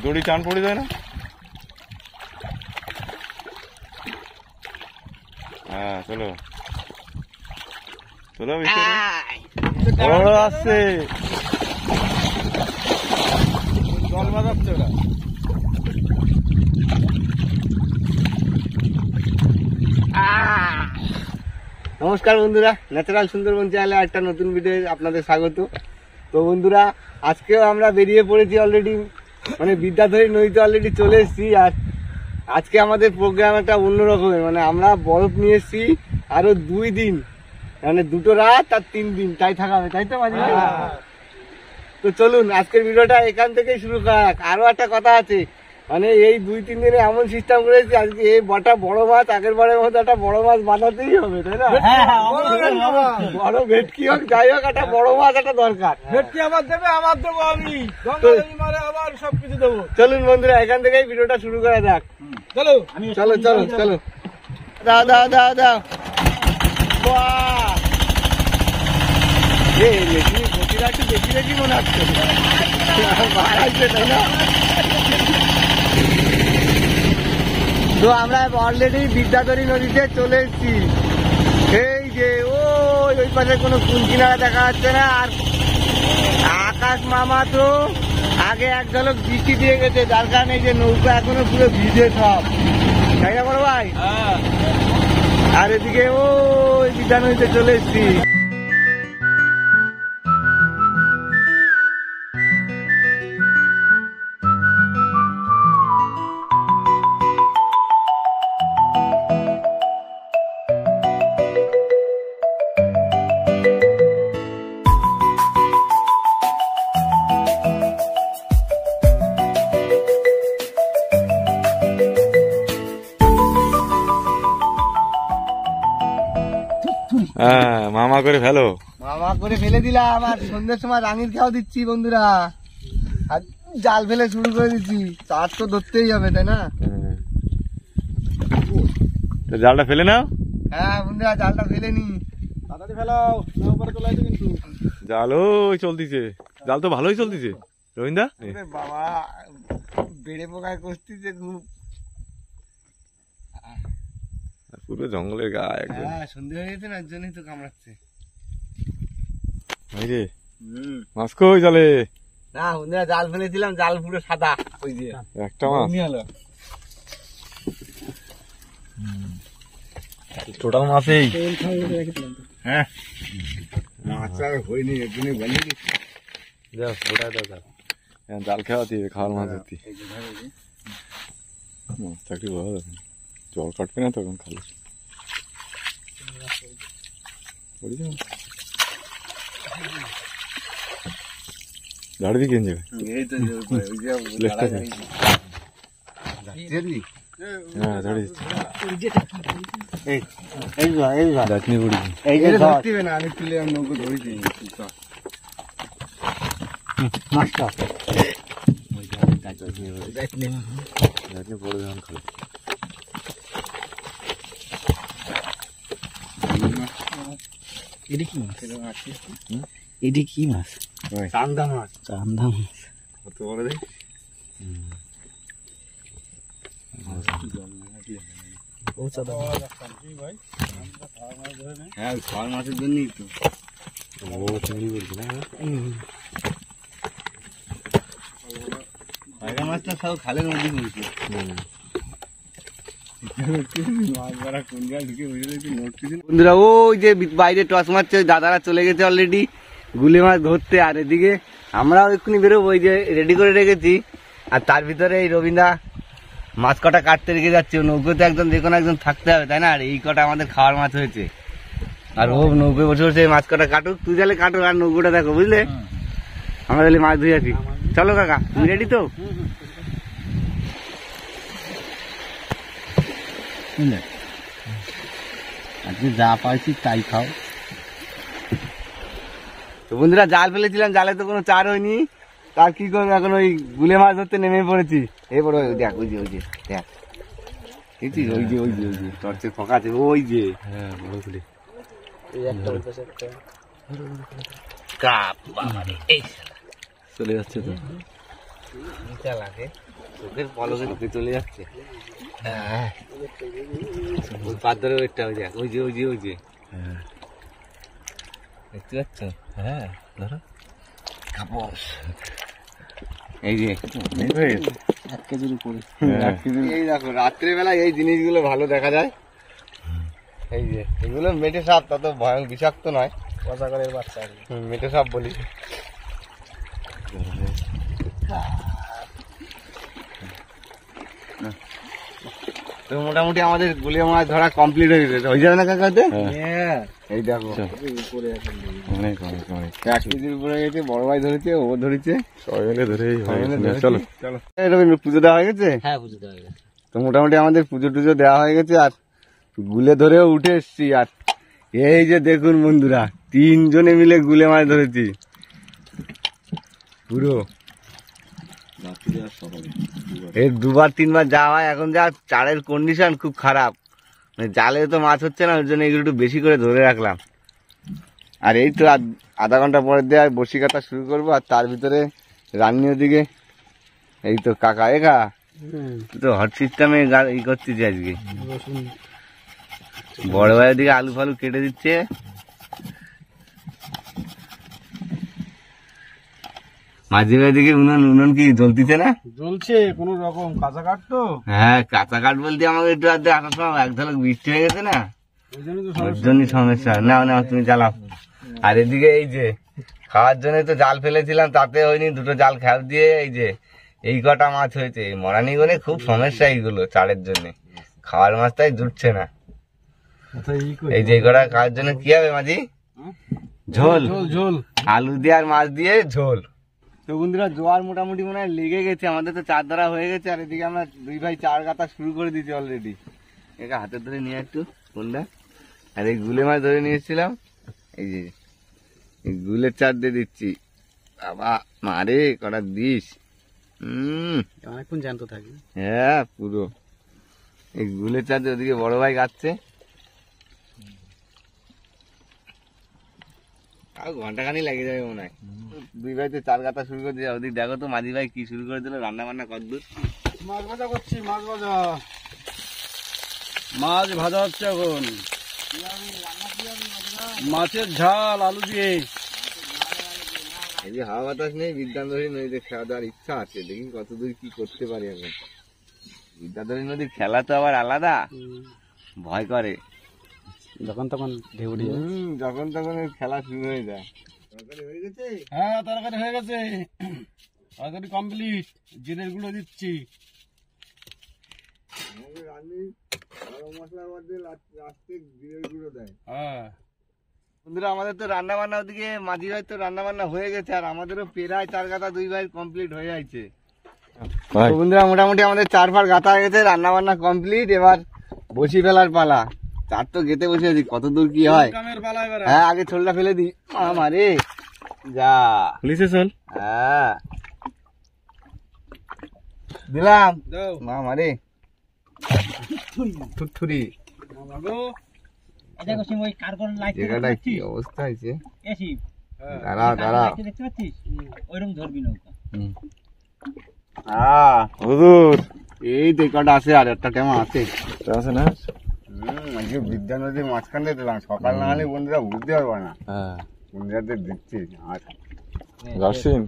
দড়ি টান পড়ে যায় না? হ্যাঁ চলো চলো বড় আসছে, জল বাজাচ্ছে ওরা। নমস্কার বন্ধুরা, ন্যাচারাল সুন্দরবন চ্যানেলে একটা নতুন ভিডিও আপনাদের স্বাগত। তো বন্ধুরা, আজকেও আমরা বেরিয়ে পড়েছি অলরেডি, মানে বিদ্যাধরী নদীতে অলরেডি চলে এসেছি। আর আজকে আমাদের প্রোগ্রাম একটা অন্যরকমের, মানে আমরা বরফ নিয়ে এসেছি আরো 2 দিন, মানে 2 রাত আর 3 দিন তাই থাকা হবে, তাই তো মাঝি ভাই? তো চলুন আজকের ভিডিওটা এখান থেকেই শুরু করা যাক। আরো একটা কথা আছে, মানে এই 2-3 দিনে এমন সিস্টেম করেছি, আজকে এই বড় মাছ আগের বারের মতো একটা বড় মাছ বানাতেই হবে, তাই না? বড় ভেটকি হোক যাই হোক, একটা বড় মাছ একটা দরকার। ভেটকি আমার দেবে, আমার দেবো আমি, মারে আবার সবকিছু দেবো। চলুন বন্ধুরা এখান থেকেই ভিডিওটা শুরু করা যাক। চলো চলো চলো চলো, দাও দাও দাও দাও। বাহ, এই মেশিনের গতিটা একটু বেশি বেশি মনে হচ্ছে, বাড়াচ্ছে তাই না? তো আমরা অলরেডি বিদ্যাধরী নদীতে চলে এসেছি। এই যে ওই পাশে কোনো কুল কিনারা দেখা যাচ্ছে না। আর আকাশ মামা তো আগে এক ঝলক বৃষ্টি দিয়ে গেছে, যার কারণে এই যে নৌকা এখনো পুরো ভিজে সব, তাই না বড় ভাই? আর এদিকে ওই বিদ্যা নদীতে চলে এসেছি। হ্যাঁ মামা করে ফেলো, মামা করে ফেলে দিলাম। আর সন্ধ্যের সময় রাঙির খাওয়া দিচ্ছি বন্ধুরা, আর জাল ফেলে শুরু করে দিচ্ছি। চার তো ধরতেই হবে, তাই না? তো জালটা ফেলে নাও। হ্যাঁ বন্ধুরা, জালটা ফেলে নি, তাড়াতাড়ি ফেলাও, নৌকাটা চলে আসছে কিন্তু। জাল ওই চলতিছে, জাল তো ভালোই চলতিছে রবীন্দা। বাবা বেড়ে পোকায় কষতিছে খুব। পুরো জঙ্গলের গায়ে একদম। হ্যাঁ সন্ধ্যে হয়ে গেছে না, এর জন্যই তো কামড়াচ্ছে। এই রে মাছ কই জালে? না বন্ধুরা, জাল ফেলেছিলাম, জাল পুরো সাদা, ওই যে একটা মাছ টোটাল মাছেই। হ্যাঁ মাছ আর হয়নি, এর জন্য বানিয়ে দিচ্ছি। জাল খাওয়াতে খাওয়ার মাছ ধরতি, চাকরি ভালো, জল কাটবে না তখন খালি ঝাড় দিকে যাবে। হ্যাঁ ঝাড়ি চাটনি বুড়ি না, আমি তুলে নৌকো ধরেছি মাছটা পড়ে যখন খালি এটি কি মাছ? চান্দা মাছ। চান্দা মাছ কত বড় দেখ। হ্যাঁ খাওয়ার মাছের জন্যই তো। চিংড়ি বলছি না, টাইগার মাছটা সব খালের মধ্যে পড়ছে। বন্ধুরা ওই যে বাইরে টস মারছে, ওই দাদারা চলে গেছে অলরেডি গুলে মাছ ধরতে। আর এদিকে আমরাও এক্ষুনি বেরোবো, ওই যে রেডি করে রেখেছি। আর তার ভিতরে এই রবীন্দা মাছ কটা কাটতে রেখে যাচ্ছে। নৌকোতে একজন যে কোনো একজন থাকতে হবে, তাই না? আর এই কটা আমাদের খাওয়ার মাছ হয়েছে। আর ও নৌকোয় বসে বসে মাছ কটা কাটুক, তুই তাহলে কাটো আর নৌকোটা দেখো, বুঝলে? আমরা তাহলে মাছ ধুয়ে আছি। চলো কাকা, তুমি রেডি তো? আজকে যা পাইছি তাই খাও। তো বন্ধুরা, জাল ফেলেছিলাম, জালে তো কোনো চার হয়নি। তার কি করবো, এখন ওই গুলে মাছ ধরতে নেমে পড়েছি। এই বড় দেখ, ওই যে ওই যে দেখ, দেখছিস? ওই যে ওই যে ওই যে টর্চের ফাঁকা আছে, ওই যে। হ্যাঁ বড় গুলি কাপ, বাবা রে, এই চলে যাচ্ছে তো। লাগে চোখের পলকে ঢুকে চলে যাচ্ছে। ওই পাত ধরে ওইটা ওই দেখ, ওই যে ওই যে ওই যে দেখতে পাচ্ছ? হ্যাঁ ধরো কাপড় এই যে 1 কেজির উপরে। এই দেখো রাত্রিবেলা এই জিনিসগুলো ভালো দেখা যায়। এই যে এগুলো মেটে সাপ, তত ভয়ঙ্কর বিষাক্ত নয়, পচাগরের বাচ্চা। মেটে সাপ বলি। তো মোটামুটি আমাদের গুলিয়া মাছ ধরা কমপ্লিট হয়ে গেছে, হয়ে যাবে না কাকাতে? এই দেখো অনেক অনেক অনেক 1 কেজির উপরে গেছে, বড় ভাই ধরেছে, ও ধরেছে, সবাই মিলে ধরে চলো চলো। রবীন্দ্র পুজো দেওয়া হয়ে গেছে? হ্যাঁ পুজো দেওয়া হয়ে গেছে। তো মোটামুটি আমাদের পুজো টুজো দেওয়া হয়ে গেছে, আর গুলে ধরেও উঠে এসছি। আর এই যে দেখুন বন্ধুরা, 3 জনে মিলে গুলে মাছ ধরেছি পুরো। এর 2-3 যাওয়া হয়। এখন যা চারের কন্ডিশন খুব খারাপ, মানে জালে তো মাছ হচ্ছে না, ওর জন্য এগুলো একটু বেশি করে ধরে রাখলাম। আর এই তো আধা ঘন্টা পরে দিয়ে বসি কাটা শুরু করবো। আর তার ভিতরে রান্নি ওদিকে এই তো কাকা একা তো হট সিস্টেমে ই করতেছি আজকে। বড় ভাইয়ের দিকে আলু ফালু কেটে দিচ্ছে, মাঝি ভাইয়ের দিকে উনুন কি জ্বলতিছে না? জ্বলছে কোন রকম কাঁচা কাঠ তো। হ্যাঁ কাঁচা কাঠ বলতে আমাকে একটু আধে আসার সময় 1 ঝলক বৃষ্টি হয়ে গেছে না, ওই জন্য তো ওর জন্যই সমস্যা। না না তুমি চালাও। আর এদিকে এই যে খাওয়ার জন্য তো জাল ফেলেছিলাম, তাতে হয়নি, 2টো জাল খেয়াল দিয়ে এই যে এই কটা মাছ হয়েছে। এই মরানিগনে খুব সমস্যা এইগুলো চারের জন্য, খাওয়ার মাছ তাই জুটছে না। এই যে এই কটা খাওয়ার জন্য কি হবে মাঝি? ঝোল ঝোল আলু দিয়ে আর মাছ দিয়ে ঝোল। তো বন্ধুরা জোয়ার মোটামুটি মনে হয় লেগে গেছে, আমাদের তো 4 ধরা হয়ে গেছে। আর এদিকে আমরা 2 ভাই 4 গাতা শুরু করে দিয়েছি অলরেডি। একা হাতে ধরে নিয়ে একটু কোনটা। আর এই গুলে মাছ ধরে নিয়ে এসেছিলাম, এই যে এই গুলের চার দিয়ে দিচ্ছি। বাবা মারে কটা দিস। অনেকক্ষণ জ্যান্ত থাকি। হ্যাঁ পুরো এই গুলের চার দিয়ে ওদিকে বড় ভাই গাচ্ছে। আর ঘন্টাখানি লেগে যাবে মনে হয়। 2 ভাই তো 4 গাতা শুরু করে দিয়ে ওদিকে দেখো তো মাঝি ভাই কি শুরু করে দিল, রান্না বান্না কতদূর। মাছ ভাজা করছি, মাছ ভাজা। মাছ ভাজা হচ্ছে এখন, মাছের ঝাল আলু দিয়ে। এই যে হাওয়া বাতাস নেই, বিদ্যাধরী নদীতে খেলা দেওয়ার ইচ্ছা আছে, দেখি কতদূর কি করতে পারি এখন। বিদ্যাধরী নদীর খেলা তো আবার আলাদা, ভয় করে যখন তখন ঢেউ উঠে যায়। যখন তখন খেলা শুরু হয়ে যায়। তরকারি হয়ে গেছে? হ্যাঁ তরকারি হয়ে গেছে, তরকারি কমপ্লিট। জিরের গুঁড়ো দিচ্ছি। হ্যাঁ বন্ধুরা আমাদের তো রান্না বান্না ওদিকে মাঝি ভাই তো রান্না বান্না হয়ে গেছে, আর আমাদেরও প্রায় 4 গাতা 2 ভাই কমপ্লিট হয়ে যাচ্ছে। তো বন্ধুরা মোটামুটি আমাদের 4 ফার গাতা হয়ে গেছে, রান্না বান্না কমপ্লিট। এবার বসি ফেলার পালা। 4 তো গেতে বসে আছি, কত দূর কি হয়। হ্যাঁ আগে ছোলটা ফেলে দি। আমারে যা পুলিশে চল। হ্যাঁ দিলাম মামারে থুরথুরি। জায়গাটা কি অবস্থা হয়েছে, দাঁড়াও দাঁড়াও। হুজুর এই তো কটা আছে, আর একটা কেমন আছে আছে না? আজকে বিদ্যা নদীর মাঝখান দিয়ে দিলাম, সকাল না হলে বন্ধুরা বুঝতে পারবে না। হ্যাঁ বন্ধুরাদের দিচ্ছি। আর জার্সিন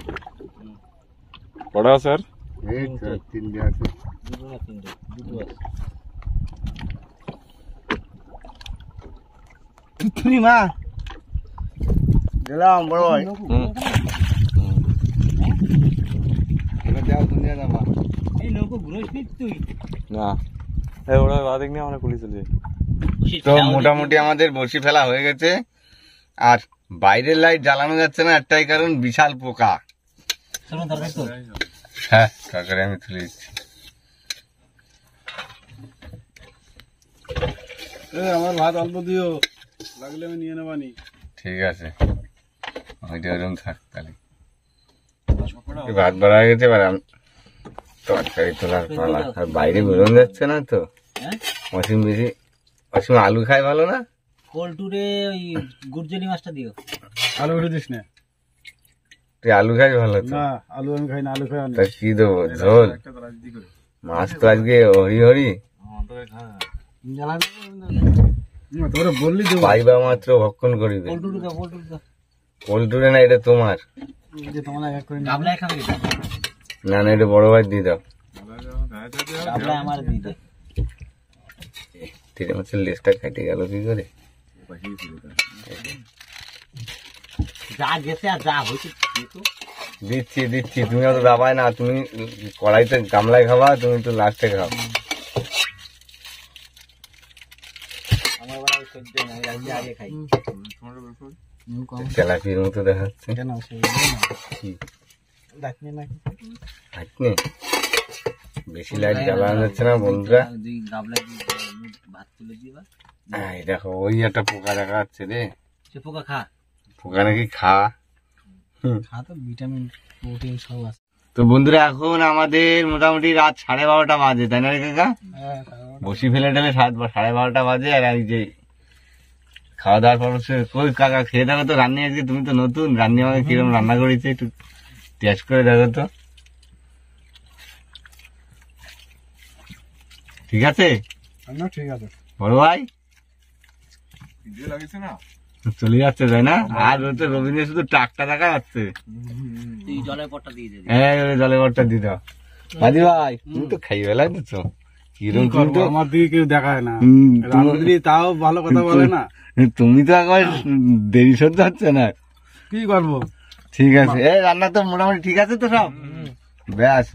কটা স্যার? এই তো 3টে আছে। থুরথুরি মা দিলাম বড় ভাই। এবার যাও তুমি যাবা। না এই ওরা বাদিক নিয়ে আমরা পুলিশ চলে যাই। তো মোটামুটি আমাদের বসি ফেলা হয়ে গেছে, আর বাইরের লাইট জ্বালানো যাচ্ছে না, একটাই কারণ বিশাল পোকা। হ্যাঁ তরকারি আমি তুলে দিচ্ছি। আমার ভাত অল্প দিও, লাগলে আমি নিয়ে নেবানি। ঠিক আছে ওইটা ওরকম থাক তাহলে। ভাত বাড়া হয়ে গেছে, এবার তরকারি তোলার পালা। আর বাইরে বেরোনো যাচ্ছে না তো, অসীম বেশি। অসীম আলু খায় ভালো না, কোল্টুরে ওই গুরজলি মাছটা দিও। আলু উঠে দিস না। তুই আলু খাই ভালো তো? না আলু আমি খাই না, আলু খাই তা কি দেবো, ঝোল? মাছ তো আজকে হরি হরি, তোরা বললি দেবো। পাইবা মাত্র ভক্ষণ করিবে। পোল্টুরে না, এটা তোমার। না না, এটা বড় ভাই দিয়ে দাও। তিরে মাছের লেজটা কেটে গেল কি করে? দিচ্ছি দিচ্ছি, তুমি অত দাবায় না, তুমি কড়াইতে গামলায় খাবা, তুমি তো লাস্টে খাও। তেলাপির মতো দেখাচ্ছে। বেশি লাইট জ্বালানো যাচ্ছে না বন্ধুরা। এই দেখো, ওই একটা পোকা দেখা যাচ্ছে রে। পোকা নাকি খা। ভিটামিন প্রোটিন সব আছে। তো বন্ধুরা, এখন আমাদের মোটামুটি রাত 12:30 বাজে, তাই না রে কাকা? বসি ফেলে টেলে 12:30 বাজে। আর এই যে খাওয়া দাওয়ার পর কই কাকা খেয়ে দেখো তো, রান্নি আজকে তুমি তো নতুন, রান্নি আমাকে কিরকম রান্না করেছে একটু টেস্ট করে দেখো তো। ঠিক আছে ঠিক আছে বড় ভাই? চলে যাচ্ছে তাই না? আর ওতে রবীন্দ্র শুধু টাকটা দেখা যাচ্ছে। হ্যাঁ, জলের বটটা দিয়ে দাও। মাঝি ভাই, তুমি তো খাই বেলা দিচ্ছ কিরকম? তুমি তো আমার দিকে কেউ দেখায় না, তাও ভালো কথা বলে না। তুমি তো একবার দেরি সহ্য হচ্ছে না। কি করবো? ঠিক আছে, এই রান্না তো মোটামুটি ঠিক আছে তো সব? ব্যাস,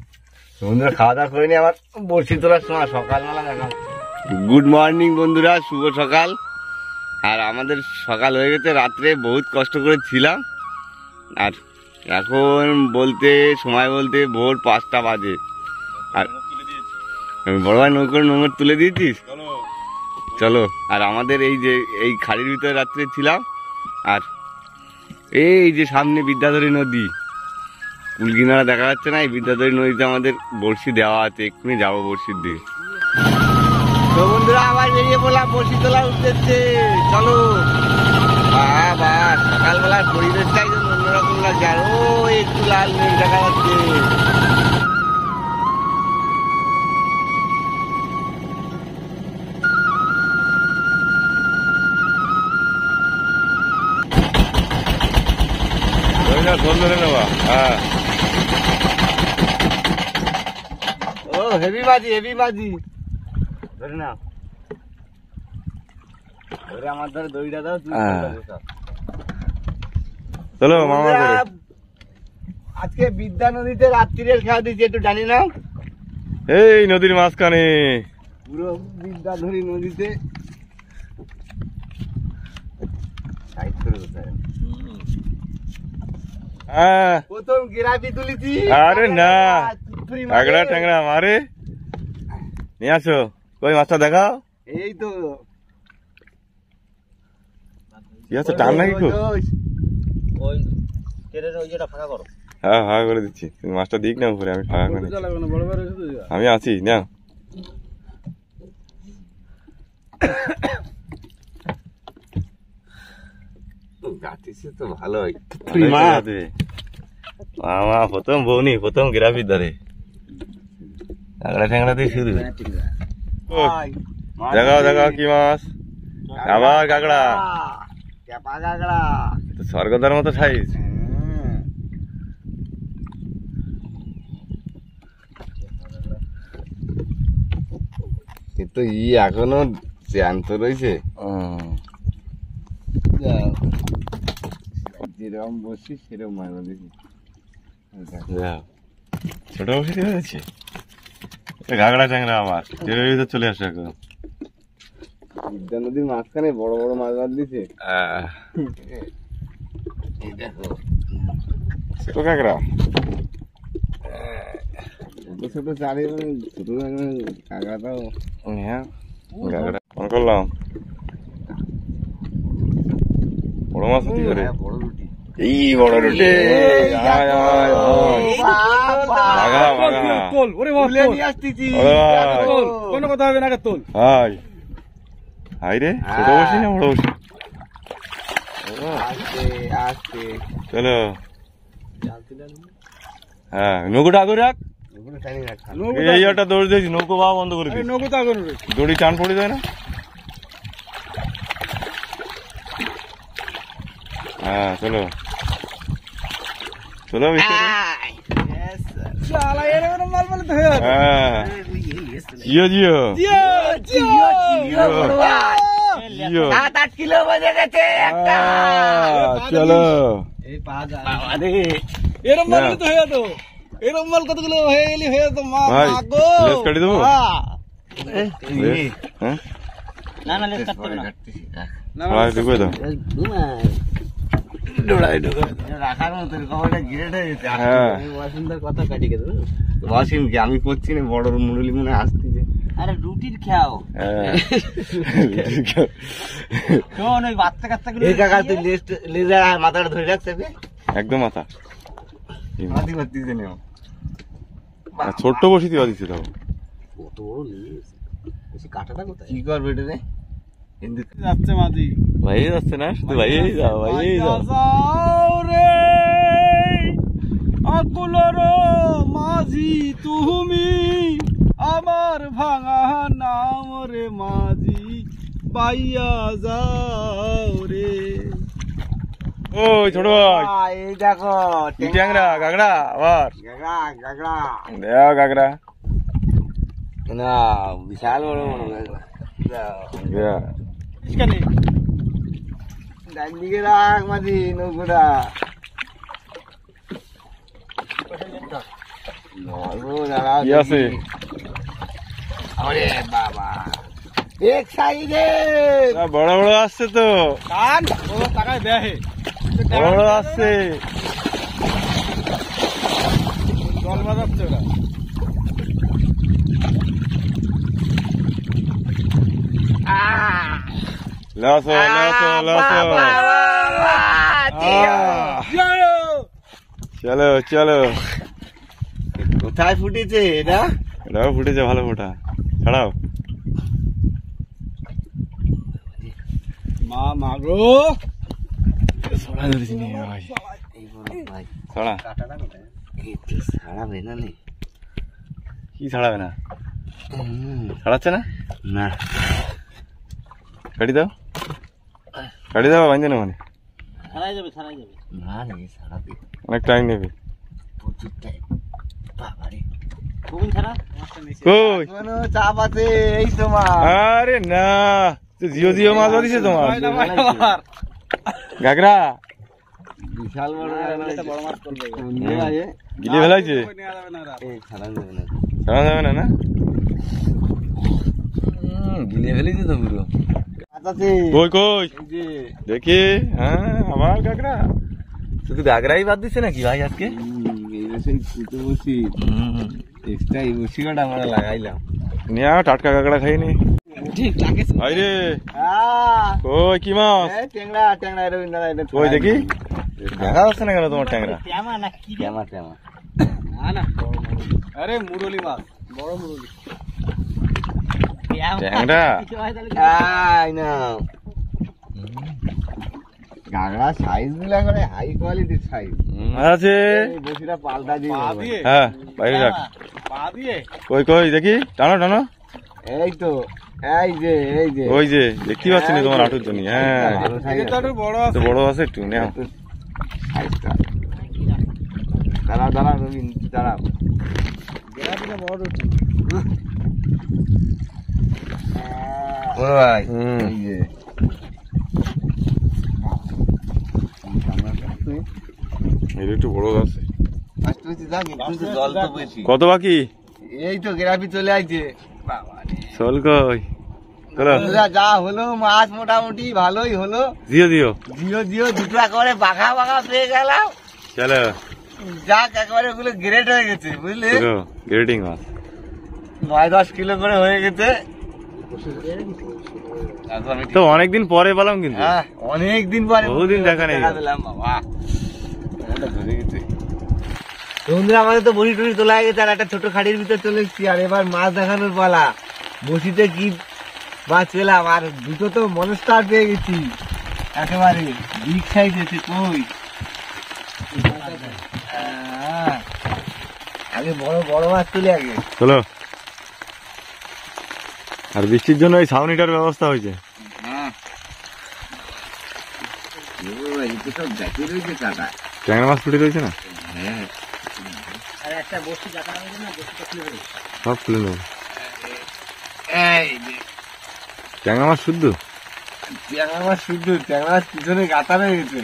বন্ধুরা খাওয়া দাওয়া করে নি, আবার বসি তোলার সময় সকালবেলা দেখা। গুড মর্নিং বন্ধুরা, শুভ সকাল। আর আমাদের সকাল হয়ে গেছে, রাত্রে বহুত কষ্ট করে ছিলাম। আর এখন সময় বলতে ভোর 5টা বাজে। আর বড় ভাই নোংর তুলে দিয়েছিস? চলো। আর আমাদের এই খাড়ির ভিতরে রাত্রে ছিলাম। আর এই যে সামনে বিদ্যাধরী নদী, কুলকিনারা দেখা যাচ্ছে না, এই বিদ্যাধরী নদীতে আমাদের বড়শি দেওয়া আছে, এক্ষুনি যাবো বড়শির দিকে। তো বন্ধুরা, আবার বেরিয়ে পড়লাম বড়শি তোলার উদ্দেশ্যে। চলো। বাবা, সকালবেলার পরিবেশটাই যেন অন্যরকম লাগছে। আর ও একটু লাল মেঘ দেখা যাচ্ছে। ও হেভি বাজি ধরে না, ধরে আমার ধরে দড়িটা দাও। চলো মামা। আজকে বিদ্যা নদীতে রাত্রিরের খেলা দিচ্ছি, একটু জানি না। এই নদীর মাঝখানে পুরো বিদ্যাধরী নদীতে প্রথম গেরাপি তুলেছি। আরে না, ট্যাংরা ট্যাংরা মারে নিয়ে আসো। কই মাছটা দেখাও। এই তো কি আছে, টান নাকি খুব? হ্যাঁ, ফাঁকা করে দিচ্ছি। তুমি মাছটা দিক না উপরে, আমি ফাঁকা করে দিচ্ছি। আমি আছি না। তো ভালোই মামা প্রথম বউনি, প্রথম গেরাপির ধরে ট্যাংরা ট্যাংরা দিয়ে শুরু। দেখাও কি মাছ? আবার কাঁকড়া, স্বর্গদার মতো সাইজ। কিন্তু এখনো জ্যান্ত রয়েছে। যেরকম বসি সেরকম মাছ দেখি। ছোট বসি হয়েছে কাঁকড়া ট্যাংরা আমার চলে আসে এখন। বিদ্যা নদীর মাঝখানে বড় বড় মাছ বাদ দিছে। ছোট কাঁকড়া, ছোট ছোট চারি, ছোট কাঁকড়াটাও। হ্যাঁ, কাঁকড়া ফোন করলাম। বড় মাছ কি করে? এই বড় রুটি। কোনো কথা হবে না, তোল। হাই রে, ছোট বসি না বড় বসি? চলো হ্যাঁ নৌকোটা আগে রাখ। ওগুলো টানি রাখ। এই একটা দৌড় দিয়েছি, নৌকো বাবা বন্ধ করে দিই, নৌকো তো আগুন রয়েছে। দড়ি টান পড়ে যায় না। হ্যাঁ চলো চলো শালা এরকম মাল বলে তো হয়ে যাবে। হ্যাঁ জিও জিও জিও 7-8 কিলো বেজে গেছে একটা। চলো এই পা যা আরে এরকম মাল তো হয়ে যেত, এরকম মাল কতগুলো হয়ে গেলে হয়ে যেত। মা ভাই মা গো লেস কাটি দেবো। হ্যাঁ হ্যাঁ না না লেস কাটতে না। ভাই ঢুকে দাও। রাখার মতো কভারটা গ্রেড হয়ে গেছে। হ্যাঁ ওয়াসিমদার কথা কাটি গেছে। ওয়াসিম কি আমি করছি না, বড় মুরলি মনে আসতেছে। আরে রুটির খাও। হ্যাঁ শোন ওই বাচ্চা কাচ্চাগুলো এই জায়গা তুই লেজার মাথাটা ধরে রাখতে হবে একদম মাথা মাটি মারতেছে না। ছোট্ট বসি দিবা দিচ্ছে তাও। কত বড় লেজ, বেশি কাটাটা কোথায় কি করবে এটা রে? যাচ্ছে মাঝি ভাই যাচ্ছে না, শুধু ভাই যাও ভাই যাও। যাও রে আকুলর মাঝি তুমি, আমার ভাঙা নাম রে মাঝি, বাইয়া যাও রে। ওই ছোট ভাই এই দেখো ট্যাংরা গাগড়া আবার গাগড়া গাগড়া দেও গাগড়া। না বিশাল বড় বড় গাগড়া। দেও। এখানে ডান দিকে রাখ মাঝি নৌকোটা। কি আছে? আরে বাবা এক সাইডে বড় বড় আসছে তো, কান ও টাকায় দেহে বড় বড় আসছে। জল বাজাচ্ছে ওরা। Lasso Lasso Lasso. চলো চলো। কোথায় ফুটেছে এটা? এটাও ফুটেছে ভালো ফোটা, ছাড়াও। মা মাগো ছড়া ধরেছি নি ভাই, এই বড় ভাই ছড়া কাটাটা কোথায়? এই তো ছাড়াবে না নে। কি ছাড়াবে না? ছাড়াচ্ছে না? না কাটি দাও কাটি দাও, বাঁধে না মানে ছাড়াই যাবে না রে ছাড়াবে, অনেক টাইম নেবে। প্রচুর টাইম। বাবারে কখন ছাড়া? কই কোনো চাপ আছে এই তোমার। আরে না, জিও জিও মাছ দিছে তোমার গাগরা। বিশাল বড় বড় মাছ করবে গিলে ফেলাইছে, নেওয়া যাবে না এই ছাড়া যাবে না, ছাড়া যাবে না। না গিলে ফেলেছে তো পুরো। কই কই এই যে দেখি। হ্যাঁ আবার গাগরা, শুধু গাগরাই বাদ দিচ্ছে নাকি ভাই আজকে? এই বসে কুটো বসি এক্সট্রা এই বসি কটা আমরা লাগাইলাম। নিয়ে টাটকা গাগরা খাইনি ভাই রে। কই কি মাছ? ট্যাংরা ট্যাংরা এটা কই দেখি, দেখা যাচ্ছে না কেন তোমার ট্যাংরা? ট্যামা ট্যামা না না আরে মুরলি মাছ, বড় মুরলি। ট্যাংরা আই না গাগরা সাইজ গুলা করে হাই কোয়ালিটির সাইজ। আছে এই বসিটা পাল্টা পা দিয়ে দিয়ে হ্যাঁ বাইরে রাখ। পা দিয়ে কই কই দেখি, টানো টানো। এই তো এই যে ওই যে দেখতে পাচ্ছি না তোমার আটুর জন্য। হ্যাঁ ভালো সাইজ এটা তো বড় তো আছে। বড় আছে একটু নেও। সাইজটা দাঁড়াও রবিন দাঁড়াও। বড় রুটি বড় ভাই হুম। এই যে এটা একটু বড় আছে। জল তো বেশি। কত বাকি? এই তো গ্রাফি চলে আইছে। চল কই চলো। যা হলো মাছ মোটামুটি ভালোই হলো। দিও দিও জিও জিও দুটো একেবারে বাঘা বাঘা পেয়ে গেলাম। চলো যাক একেবারে ওগুলো গ্রেট হয়ে গেছে বুঝলি, পুরো গ্রেডিং মাছ 9-10 কিলো করে হয়ে গেছে। তো অনেকদিন পরে পেলাম কিন্তু। হ্যাঁ অনেকদিন পরে বহুদিন দেখা নেই। পেলাম বাবা। বন্ধুরা আমাদের তো বড়ি টড়ি তোলা হয়ে গেছে, আর একটা ছোট খাড়ির ভিতরে চলে এসেছি। আর এবার মাছ দেখানোর পালা। বসিতে কি মাছ পেলাম, আর দুটো তো মনস্টার পেয়ে গেছি একেবারে বিগ সাইজ এসে। কই আগে বড় বড় মাছ তুলে আগে। চলো। আর বৃষ্টির জন্য এই ছাউনিটার ব্যবস্থা হয়েছে। হ্যাঁ এটা সব দেখে রয়েছে কাটা। ট্যাংরা মাছ ফুটে রয়েছে না? হ্যাঁ আর একটা বসি কাটা হয়েছে না, বসিটা খুলে দেবে। সব খুলে নেবো। এই যে ট্যাংরা মাছ শুদ্ধ? ট্যাংরা মাছ শুধু, ট্যাংরা মাছ পিছনে গাঁথা রয়ে গেছে।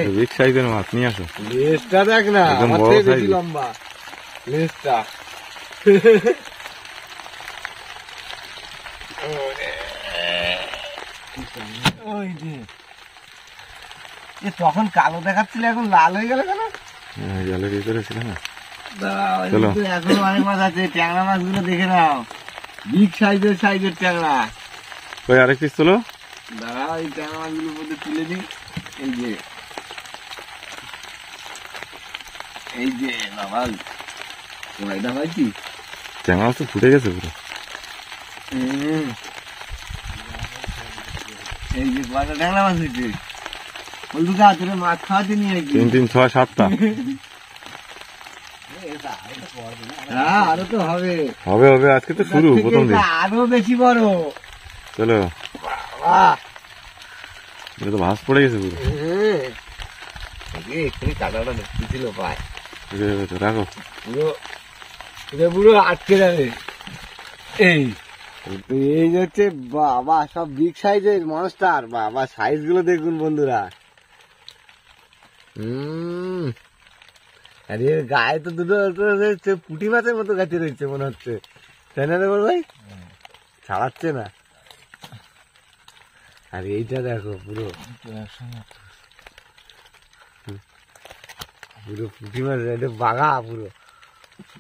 এই বিগ সাইজের মাছ নিয়ে আসো। লেজটা দেখ না, একদম আমার বড় থেকে বেশি size। লম্বা লেজটা। ওই যে এ তখন কালো দেখাচ্ছিল, এখন লাল হয়ে গেল কেন? জলের ভিতরে ছিল না। দাঁড়াও, চলো। কিন্তু এখনো অনেক মাছ আছে। ট্যাংরা মাছগুলো দেখে নাও, বিগ সাইজের ট্যাংরা। ওই আরেক পিস তোলো। দাঁড়াও, এই ট্যাংরা মাছগুলোর মধ্যে তুলে দিই। এই যে বাবা, কয়টা পাইছি। ট্যাংরা মাছ তো ফুটে গেছে পুরো। এই যে কয়টা ট্যাংরা মাছ হয়েছে। বলতো গা তোরে মাছ খাওয়াতে নিয়ে 3, 3, 6, 7টা হ্যাঁ, আরো তো হবে। হবে হবে, আজকে তো শুরু, প্রথম দিন। এটা আরো বেশি বড়। চলো। বাহ, এটা তো ভাঁজ পড়ে গেছে পুরো। এক্ষুনি কাটাটা ঢুকতেছিল পায়, ফুটে যাবে তো, রাখো। পুরো পুরো পুরো আটকে যাবে। এই এই যে হচ্ছে বাবা, সব বিগ সাইজের মনস্টার। বাবা সাইজ গুলো দেখুন বন্ধুরা। আর এর গায়ে তো দুটো পুঁটি মাছের মতো গাছে রয়েছে মনে হচ্ছে, তাই না রে বল ভাই? ছাড়াচ্ছে না। আর এইটা দেখো, পুরো পুরো পুঁটি মাছ, এটা বাঘা পুরো।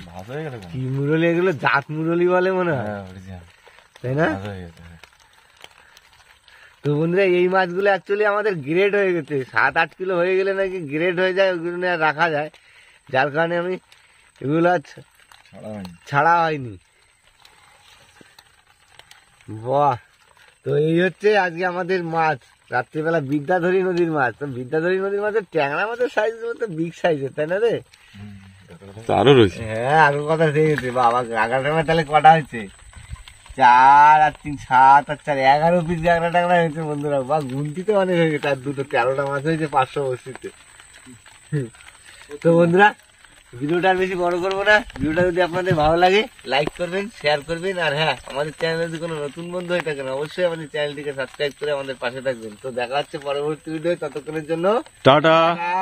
ভাঁজ হয়ে গেল। কি মুরলি এগুলো? জাত মুরলি বলে মনে হয়, তাই না? তো বন্ধুরা, এই মাছগুলো অ্যাকচুয়ালি আমাদের গ্রেড হয়ে গেছে। 7-8 কিলো হয়ে গেলে নাকি গ্রেড হয়ে যায়, ওগুলো নিয়ে আর রাখা যায়। যার কারণে আমি এগুলো আর ছাড়া হয়নি। বাহ, তো এই হচ্ছে আজকে আমাদের মাছ, রাত্রিবেলা বিদ্যাধরী নদীর মাছ। তো বিদ্যাধরী নদীর মাছের ট্যাংরা মাছের সাইজ গুলো তো বিগ সাইজের, তাই না রে? তো আরো রয়েছে। হ্যাঁ, আরো কথা থেকে গেছে। বাবা, গাগরা ট্যাংরা তাহলে কটা হয়েছে? 4 আর 3, 7 আর 4, 11 পিস গাগরা ট্যাংরা হয়েছে বন্ধুরা। বা গুনতিতে অনেক হয়ে গেছে। আর দুটো 13টা মাছ হয়েছে 500 বস্তিতে। তো বন্ধুরা, ভিডিওটা আর বেশি বড় করবো না। ভিডিওটা যদি আপনাদের ভালো লাগে, লাইক করবেন, শেয়ার করবেন। আর হ্যাঁ, আমাদের চ্যানেলে যদি কোনো নতুন বন্ধু হয়ে থাকেন, অবশ্যই আমাদের চ্যানেলটিকে সাবস্ক্রাইব করে আমাদের পাশে থাকবেন। তো দেখা হচ্ছে পরবর্তী ভিডিও, ততক্ষণের জন্য টাটা। টাটা।